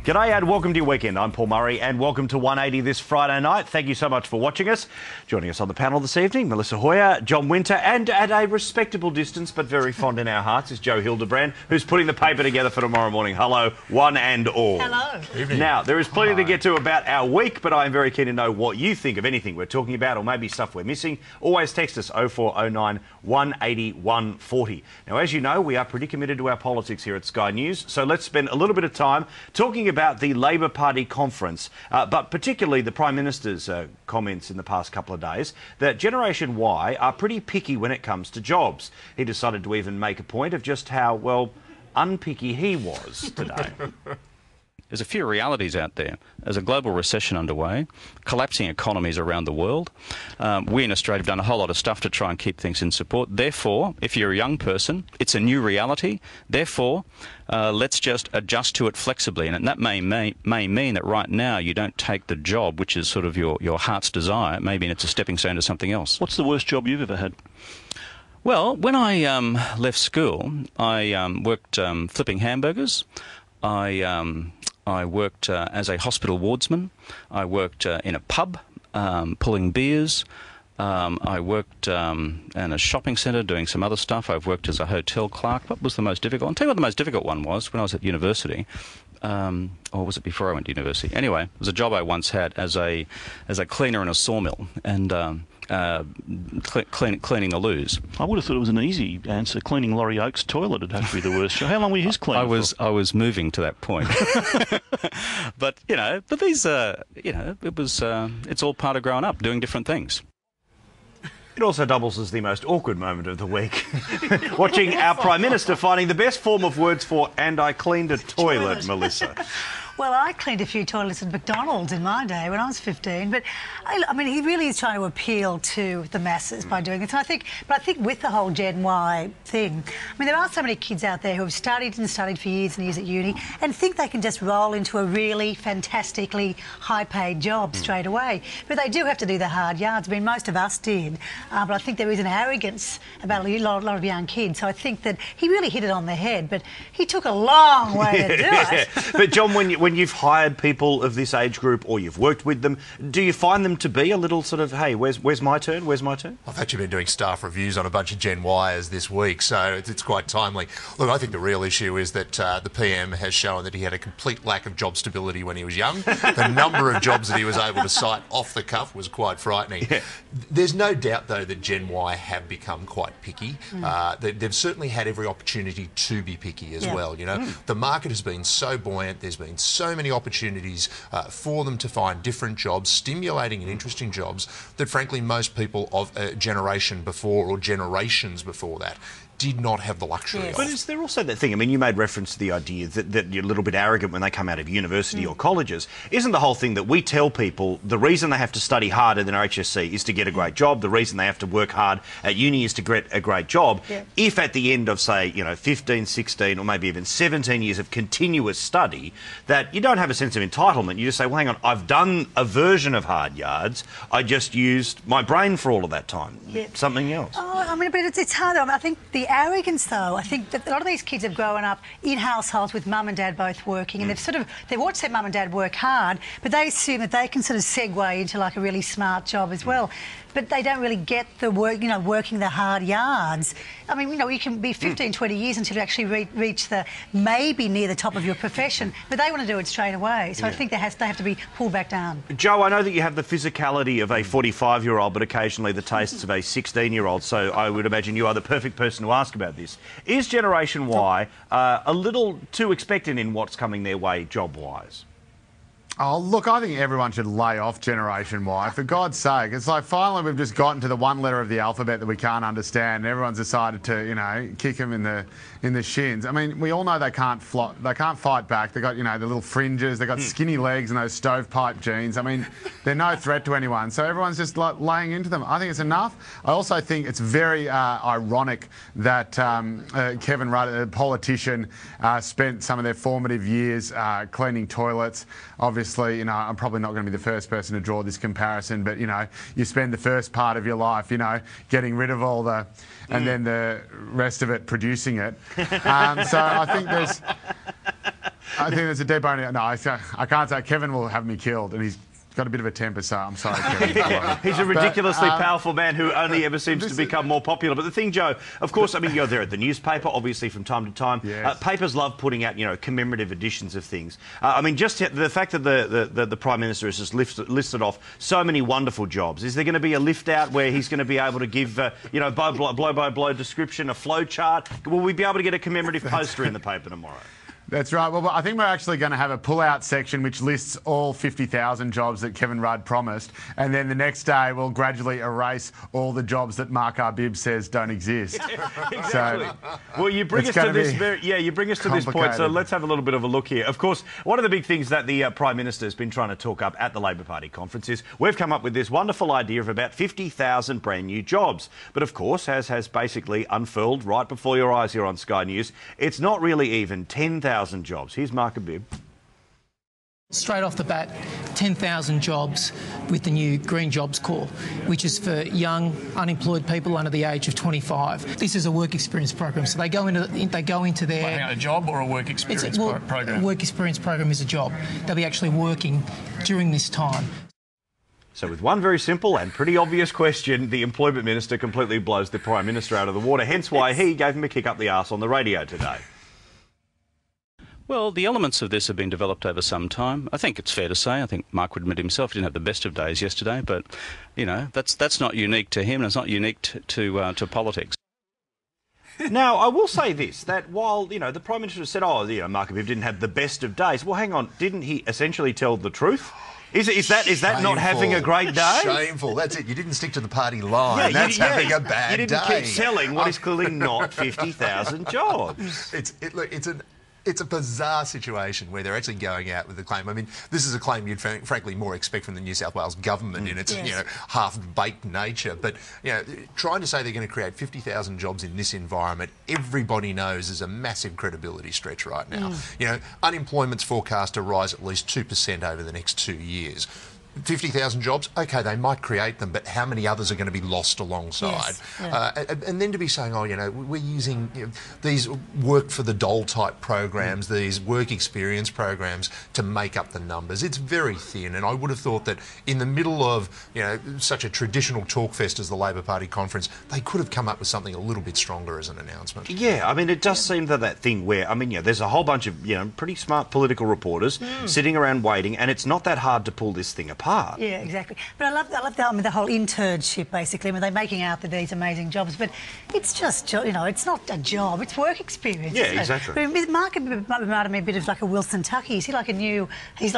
G'day and welcome to your weekend. I'm Paul Murray and welcome to 180 this Friday night. Thank you so much for watching us. Joining us on the panel this evening, Melissa Hoyer, John Winter, and at a respectable distance but very fond in our hearts is Joe Hildebrand, who's putting the paper together for tomorrow morning. Hello, one and all. Hello. Evening. Now, there is plenty to get to about our week, but I'm very keen to know what you think of anything we're talking about or maybe stuff we're missing. Always text us 0409 180 140. Now, as you know, we are pretty committed to our politics here at Sky News, so let's spend a little bit of time talking about the Labor Party conference, but particularly the Prime Minister's comments in the past couple of days that Generation Y are pretty picky when it comes to jobs. He decided to even make a point of just how, well, unpicky he was today. There's a few realities out there. There's a global recession underway, collapsing economies around the world. We in Australia have done a whole lot of stuff to try and keep things in support. Therefore, if you're a young person, it's a new reality. Therefore, let's just adjust to it flexibly. And that may mean that right now you don't take the job, which is sort of your heart's desire. Maybe it's a stepping stone to something else. What's the worst job you've ever had? Well, when I left school, I worked flipping hamburgers. I worked as a hospital wardsman. I worked in a pub, pulling beers. I worked in a shopping centre doing some other stuff. I've worked as a hotel clerk. What was the most difficult? I'll tell you what the most difficult one was when I was at university. Or was it before I went to university? Anyway, it was a job I once had as a cleaner in a sawmill and cleaning the loos. I would have thought it was an easy answer. Cleaning Laurie Oakes' toilet would have to be the worst job. How long were you his cleaner I was moving to that point. But these it was it's all part of growing up, doing different things. It also doubles as the most awkward moment of the week. Watching our Prime Minister finding the best form of words for "and I cleaned a toilet," Melissa. Well, I cleaned a few toilets at McDonald's in my day when I was 15, but I mean, he really is trying to appeal to the masses by doing it. So I think with the whole Gen Y thing, I mean, there are so many kids out there who have studied for years and years at uni and think they can just roll into a really fantastically high-paid job straight away. But they do have to do the hard yards. I mean, most of us did, but I think there is an arrogance about a lot of young kids. So I think that he really hit it on the head, but he took a long way to do it. But John, when you've hired people of this age group or you've worked with them, do you find them to be a little sort of, hey, where's my turn? Where's my turn? I've actually been doing staff reviews on a bunch of Gen Yers this week, so it's quite timely. Look, I think the real issue is that the PM has shown that he had a complete lack of job stability when he was young. The number of jobs that he was able to cite off the cuff was quite frightening. Yeah. There's no doubt, though, that Gen Y have become quite picky. They've certainly had every opportunity to be picky as well. You know, the market has been so buoyant. There's been so many opportunities for them to find different jobs, stimulating and interesting jobs, that frankly most people of a generation before or generations before that did not have the luxury of. But is there also that thing, I mean, you made reference to the idea that you're a little bit arrogant when they come out of university or colleges. Isn't the whole thing that we tell people the reason they have to study harder than HSC is to get a great job, the reason they have to work hard at uni is to get a great job? If at the end of, say, 15, 16 or maybe even 17 years of continuous study, that you don't have a sense of entitlement, you just say, well, hang on, I've done a version of hard yards, I just used my brain for all of that time. Something else. Oh, I mean, but it's hard. I mean, I think the arrogance, though, I think that a lot of these kids have grown up in households with mum and dad both working, and they've watched their mum and dad work hard, but they assume that they can sort of segue into like a really smart job as well. But they don't really get the work, working the hard yards. I mean, you can be 15, 20 years until you actually reach the maybe near the top of your profession, but they want to do it straight away. So I think they have to be pulled back down. Joe, I know that you have the physicality of a 45-year-old, but occasionally the tastes of a 16-year-old, so I would imagine you are the perfect person to ask about this. Is Generation Y a little too expectant in what's coming their way job-wise? Oh, look, I think everyone should lay off Generation Y. For God's sake, it's like finally we've just gotten to the one letter of the alphabet that we can't understand, and everyone's decided to, kick them in the shins. I mean, we all know they can't fight back. They've got, the little fringes, they've got skinny legs and those stovepipe jeans. I mean, they're no threat to anyone. So everyone's just laying into them. I think it's enough. I also think it's very ironic that Kevin Rudd, a politician, spent some of their formative years cleaning toilets. Obviously, I'm probably not going to be the first person to draw this comparison, but, you spend the first part of your life, getting rid of all the... and then the rest of it producing it. So I think I think there's a deep only. No, I can't say. Kevin will have me killed, and he's got a bit of a temper, so I'm sorry, Kevin. He's a ridiculously powerful man who only ever seems to become more popular. But the thing, Joe, of course, I mean, you're there at the newspaper, obviously, from time to time. Yes. Papers love putting out, commemorative editions of things. I mean, just the fact that the Prime Minister has just listed off so many wonderful jobs. Is there going to be a lift out where he's going to be able to give, blow-by-blow description, a flow chart? Will we be able to get a commemorative poster in the paper tomorrow? That's right. Well, I think we're actually going to have a pull-out section which lists all 50,000 jobs that Kevin Rudd promised, and then the next day we'll gradually erase all the jobs that Mark Arbib says don't exist. Exactly. So, well, you bring us to this this point, so let's have a little bit of a look here. Of course, one of the big things that the Prime Minister has been trying to talk up at the Labor Party conference is we've come up with this wonderful idea of about 50,000 brand new jobs. But of course, as has basically unfurled right before your eyes here on Sky News, it's not really even 10,000 jobs. Here's Mark Arbib. Straight off the bat, 10,000 jobs with the new Green Jobs Corps, which is for young, unemployed people under the age of 25. This is a work experience program, so they go into their... A job or a work experience program? A work experience program is a job. They'll be actually working during this time. So with one very simple and pretty obvious question, the Employment Minister completely blows the Prime Minister out of the water, hence why he gave him a kick up the arse on the radio today. Well, the elements of this have been developed over some time. I think it's fair to say, I think Mark would admit himself he didn't have the best of days yesterday, but, that's not unique to him and it's not unique to politics. Now, I will say this, that while, the Prime Minister said, Mark Arbib didn't have the best of days, well, hang on, didn't he essentially tell the truth? Is that not having a great day? Shameful. That's it. You didn't stick to the party line. That's having a bad day. You didn't keep selling what is clearly not 50,000 jobs. It's a bizarre situation where they're actually going out with a claim. I mean, this is a claim you'd frankly more expect from the New South Wales government in its half-baked nature. But trying to say they're going to create 50,000 jobs in this environment, everybody knows is a massive credibility stretch right now. Unemployment's forecast to rise at least 2% over the next 2 years. 50,000 jobs, OK, they might create them, but how many others are going to be lost alongside? And then to be saying, we're using these work for the dole type programs, these work experience programs to make up the numbers. It's very thin, and I would have thought that in the middle of such a traditional talk fest as the Labor Party conference, they could have come up with something a little bit stronger as an announcement. Yeah, I mean, it does seem that thing where, there's a whole bunch of, pretty smart political reporters sitting around waiting, and it's not that hard to pull this thing apart. Yeah, exactly. But I love the whole internship, basically. I mean, they're making out that these amazing jobs, but it's just, it's not a job, it's work experience. Yeah, exactly. I mean, Mark reminded me a bit of like a Wilson Tuckey. He's like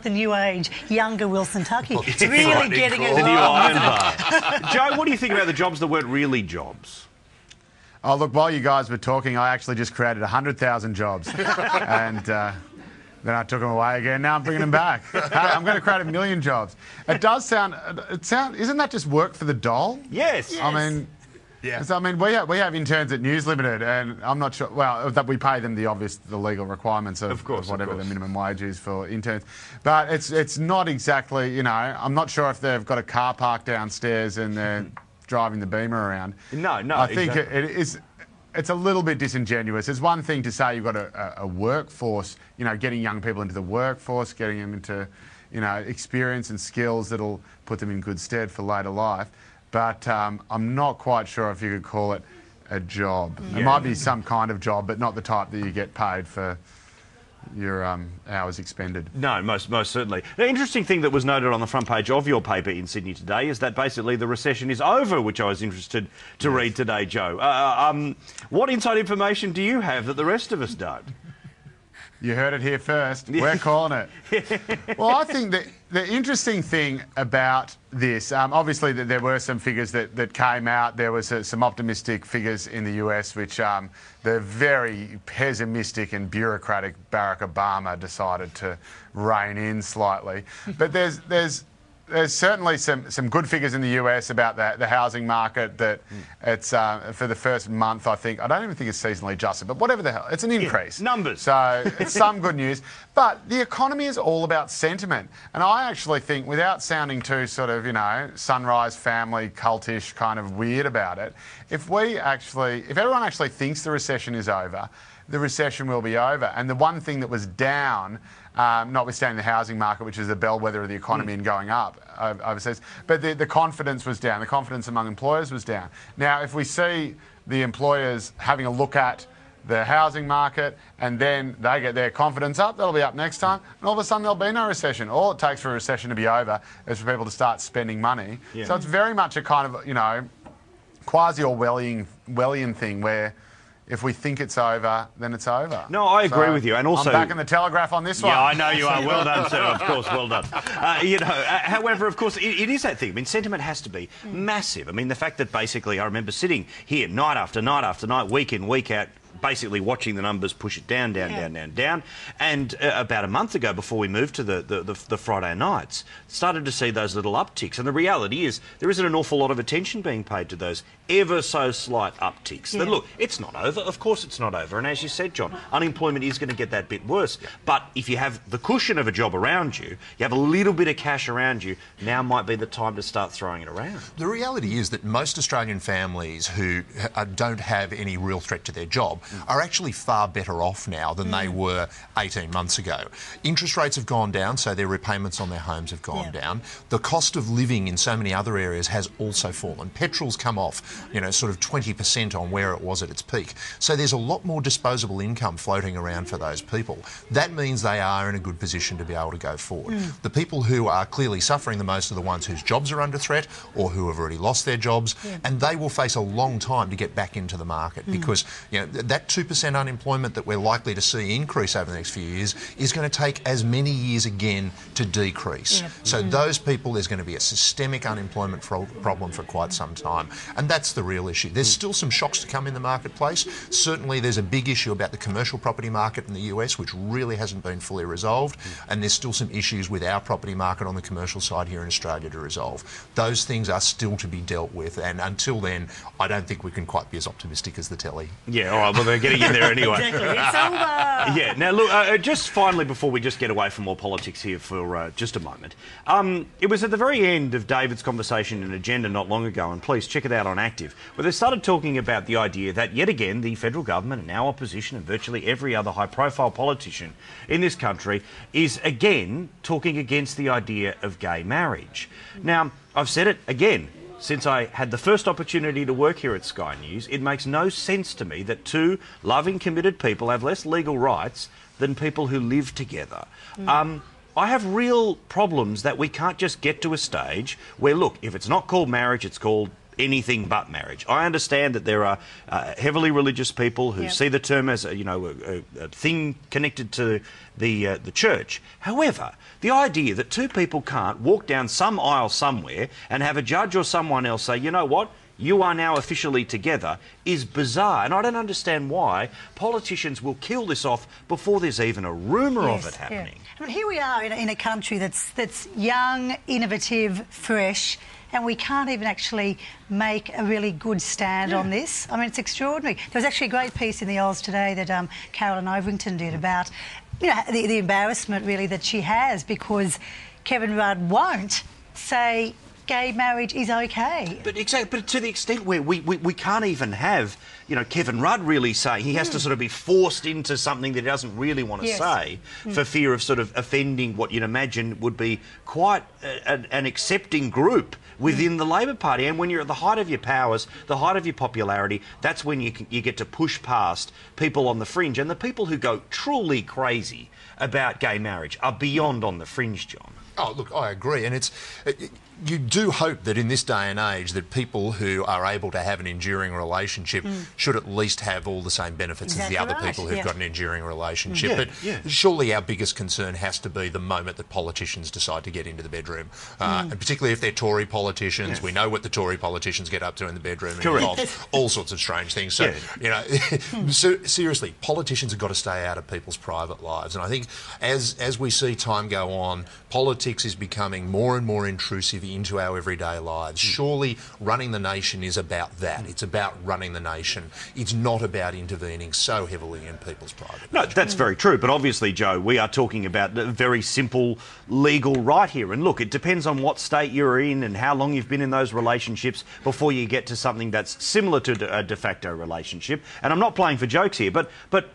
the new age, younger Wilson Tuckey. It's really getting it. The new Iron Bar. Joe, what do you think about the jobs that weren't really jobs? Oh, look, while you guys were talking, I actually just created 100,000 jobs. And... then I took them away again. Now I'm bringing them back. I'm going to create 1 million jobs. It does sound. Isn't that just work for the dole? Yes. Yes. I mean, So, I mean, we have interns at News Limited, and I'm not sure. Well, that we pay them the legal requirements of whatever the minimum wage is for interns. But it's not exactly. I'm not sure if they've got a car park downstairs and they're driving the Beamer around. No. I think it is. It's a little bit disingenuous. It's one thing to say you've got a workforce, getting young people into the workforce, getting them into, experience and skills that'll put them in good stead for later life. But I'm not quite sure if you could call it a job. It might be some kind of job, but not the type that you get paid for your hours expended. No, most certainly. The interesting thing that was noted on the front page of your paper in Sydney today is that basically the recession is over, which I was interested to read today, Joe. What inside information do you have that the rest of us don't? You heard it here first. We're calling it. Well, I think that the interesting thing about this, obviously there were some figures that came out. There was some optimistic figures in the US, which the very pessimistic and bureaucratic Barack Obama decided to rein in slightly. But there's certainly some good figures in the US about the housing market, that it's for the first month, I don't even think it's seasonally adjusted, but whatever the hell, it's an increase. Numbers. So it's some good news. But the economy is all about sentiment. And I actually think, without sounding too sort of, Sunrise Family cultish kind of weird about it, if everyone actually thinks the recession is over, the recession will be over. And the one thing that was down, notwithstanding the housing market, which is the bellwether of the economy and going up overseas, but the confidence was down. The confidence among employers was down. Now, if we see the employers having a look at the housing market and then they get their confidence up, that'll be up next time, and all of a sudden there'll be no recession. All it takes for a recession to be over is for people to start spending money. Yeah. So it's very much a kind of, you know, quasi-Orwellian thing where if we think it's over, then it's over. No, I agree with you. And also, I'm back in the Telegraph on this one. Yeah, I know you are. Well done, sir. Of course, well done. However, of course, it is that thing. I mean, sentiment has to be massive. I mean, the fact that basically I remember sitting here night after night after night, week in, week out, basically watching the numbers push it down. And about a month ago, before we moved to the Friday nights, started to see those little upticks. And the reality is there isn't an awful lot of attention being paid to those ever so slight upticks. That, look, it's not over. Of course it's not over. And as you said, John, unemployment is going to get that bit worse. But if you have the cushion of a job around you, you have a little bit of cash around you, now might be the time to start throwing it around. The reality is that most Australian families who don't have any real threat to their job are actually far better off now than they were 18 months ago. Interest rates have gone down, so their repayments on their homes have gone down. The cost of living in so many other areas has also fallen. Petrol's come off, you know, sort of 20% on where it was at its peak. So there's a lot more disposable income floating around for those people. That means they are in a good position to be able to go forward. The people who are clearly suffering the most are the ones whose jobs are under threat or who have already lost their jobs, and they will face a long time to get back into the market because, you know, that 2% unemployment that we're likely to see increase over the next few years is going to take as many years again to decrease. So those people, there's going to be a systemic unemployment problem for quite some time, and that's the real issue. There's still some shocks to come in the marketplace. Certainly there's a big issue about the commercial property market in the US, which really hasn't been fully resolved, and there's still some issues with our property market on the commercial side here in Australia to resolve. Those things are still to be dealt with, and until then, I don't think we can quite be as optimistic as the telly. Yeah, all right, well, they're getting in there anyway. Exactly, it's over. Yeah, now look, just finally, before we just get away from more politics here for just a moment, it was at the very end of David's conversation in Agenda not long ago, and please check it out on Active, where they started talking about the idea that yet again the federal government and now opposition and virtually every other high-profile politician in this country is again talking against the idea of gay marriage. Now, I've said it again. Since I had the first opportunity to work here at Sky News, it makes no sense to me that two loving, committed people have less legal rights than people who live together. I have real problems that we can't just get to a stage where, look, if it's not called marriage, it's called anything but marriage. I understand that there are heavily religious people who see the term as a thing connected to the church. However, the idea that two people can't walk down some aisle somewhere and have a judge or someone else say, you know what, you are now officially together, is bizarre. And I don't understand why politicians will kill this off before there's even a rumour of it happening. I mean, here we are in a country that's young, innovative, fresh, and we can't even actually make a really good stand on this. I mean, it's extraordinary. There was actually a great piece in the Oz today that Carolyn Overington did about, you know, the embarrassment really that she has because Kevin Rudd won't say gay marriage is okay. But exactly, but to the extent where we can't even have, you know, Kevin Rudd really saying he has to sort of be forced into something that he doesn't really want to say for fear of sort of offending what you'd imagine would be quite an accepting group within the Labor Party. And when you're at the height of your powers, the height of your popularity, that's when you get to push past people on the fringe. And the people who go truly crazy about gay marriage are beyond on the fringe, John. Oh, look, I agree. And you do hope that in this day and age that people who are able to have an enduring relationship should at least have all the same benefits as the other people who've got an enduring relationship. But surely our biggest concern has to be the moment that politicians decide to get into the bedroom. And particularly if they're Tory politicians. We know what the Tory politicians get up to in the bedroom. It involves all sorts of strange things. So, you know, seriously, politicians have got to stay out of people's private lives. And I think as we see time go on, politics is becoming more and more intrusive technology into our everyday lives. Surely running the nation is about that. It's about running the nation. It's not about intervening so heavily in people's private. No, that's very true. But obviously, Joe, we are talking about a very simple legal right here. And look, it depends on what state you're in and how long you've been in those relationships before you get to something that's similar to a de facto relationship. And I'm not playing for jokes here, but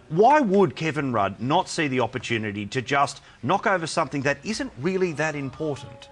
why would Kevin Rudd not see the opportunity to just knock over something that isn't really that important?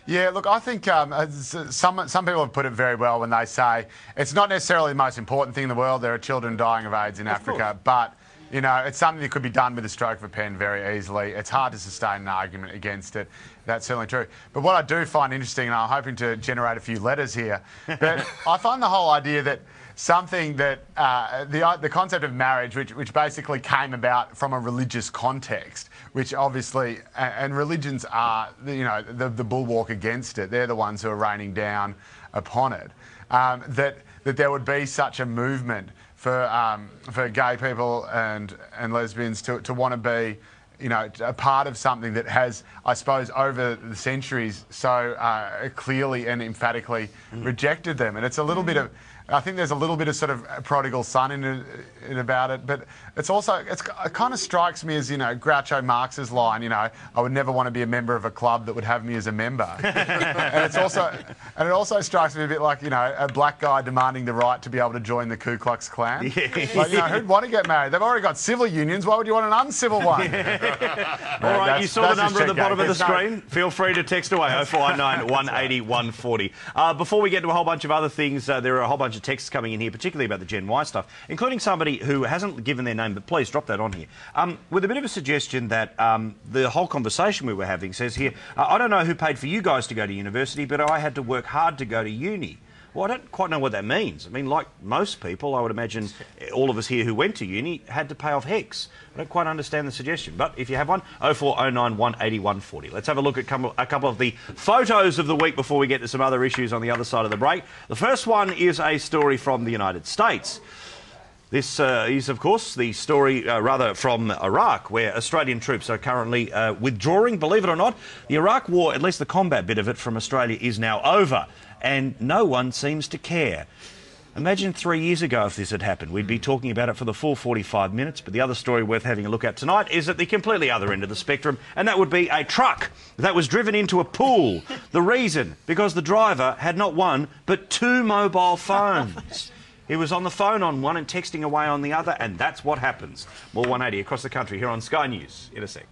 Yeah, look, I think some people have put it very well when they say it's not necessarily the most important thing in the world. There are children dying of AIDS in Africa, but, you know, it's something that could be done with a stroke of a pen very easily. It's hard to sustain an argument against it. That's certainly true. But what I do find interesting, and I'm hoping to generate a few letters here, but I find the whole idea that something that the concept of marriage, which basically came about from a religious context, which obviously, and religions are, you know, the bulwark against it. They're the ones who are raining down upon it. That there would be such a movement for gay people and lesbians to want to be, you know, a part of something that has, I suppose, over the centuries so clearly and emphatically rejected them. And it's a little bit of, I think there's a little bit of sort of prodigal son in about it, but it's also, it kind of strikes me as, you know, Groucho Marx's line, you know, I would never want to be a member of a club that would have me as a member. And it also strikes me a bit like, you know, a black guy demanding the right to be able to join the Ku Klux Klan. Yeah. Like, you know, who'd want to get married? They've already got civil unions. Why would you want an uncivil one? All right, you saw the number at the bottom of the screen. Feel free to text away, 0499 180 140. Before we get to a whole bunch of other things, there are a whole bunch of texts coming in here, particularly about the Gen Y stuff, including somebody who hasn't given their name, but please drop that on here, with a bit of a suggestion that the whole conversation we were having says here, I don't know who paid for you guys to go to university, but I had to work hard to go to uni. Well, I don't quite know what that means. I mean, like most people, I would imagine all of us here who went to uni had to pay off HECS. I don't quite understand the suggestion. But if you have one, 0409 180 140. Let's have a look at a couple of the photos of the week before we get to some other issues on the other side of the break. The first one is a story from the United States. This is, of course, the story, from Iraq, where Australian troops are currently withdrawing. Believe it or not, the Iraq War, at least the combat bit of it from Australia, is now over. And no one seems to care. Imagine 3 years ago if this had happened. We'd be talking about it for the full 45 minutes. But the other story worth having a look at tonight is at the completely other end of the spectrum, and that would be a truck that was driven into a pool. The reason? Because the driver had not one, but two mobile phones. He was on the phone on one and texting away on the other, and that's what happens. More 180 across the country here on Sky News in a sec.